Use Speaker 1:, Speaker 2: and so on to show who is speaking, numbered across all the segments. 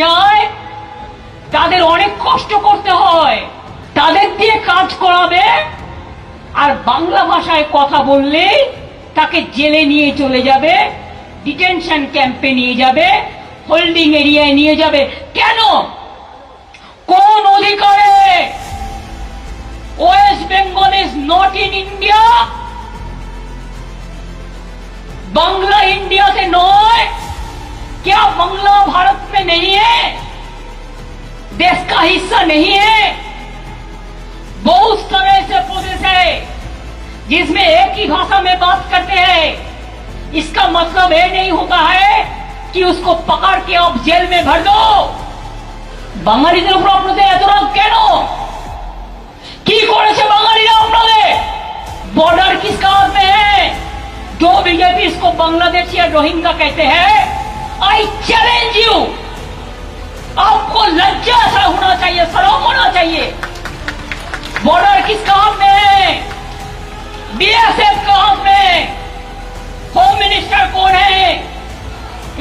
Speaker 1: যায় তাদের অনেক কষ্ট করতে হয়, তাদের দিয়ে কাজ করাবে, আর বাংলা ভাষায় কথা বললে তাকে জেলে নিয়ে চলে যাবে, ডিটেনশন ক্যাম্পে নিয়ে যাবে, হোল্ডিং এরিয়ায় নিয়ে যাবে। কেন? কোন অধিকারে? West Bengal is not in India, Bangla India से नॉय। क्या बांग्ला भारत में नहीं है? देश का हिस्सा नहीं है? बहुत समय से प्रदेश है जिसमें एक ही भाषा में बात करते हैं। इसका मतलब ये नहीं होता है कि उसको पकड़ के आप जेल में भर दो। বাঙালিদের উপর আপনাদের এত রাগ কেন? কি করেছে বাঙালিরা আপনাদের? बॉर्डर किसका हाथ में है? जो बीजेपी इसको बांग्लादेशी या रोहिंग्या कहते हैं, आई चैलेंज यू। आपको लज्जा सा होना चाहिए, शर्म होना चाहिए। बॉर्डर किसका हाथ में है? बीएसएफ का हाथ में। होम मिनिस्टर कौन है?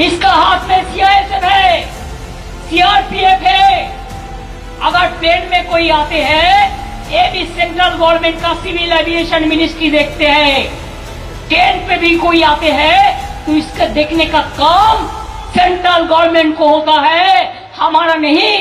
Speaker 1: इसका हाथ में सीआईएसएफ है, सीआरपीएफ है। अगर प्लेन में कोई आते हैं, ये भी सेंट्रल गवर्नमेंट का सिविल एविएशन मिनिस्ट्री देखते हैं। ट्रेन पे भी कोई आते हैं तो इसका देखने का काम सेंट्रल गवर्नमेंट को होता है, हमारा नहीं।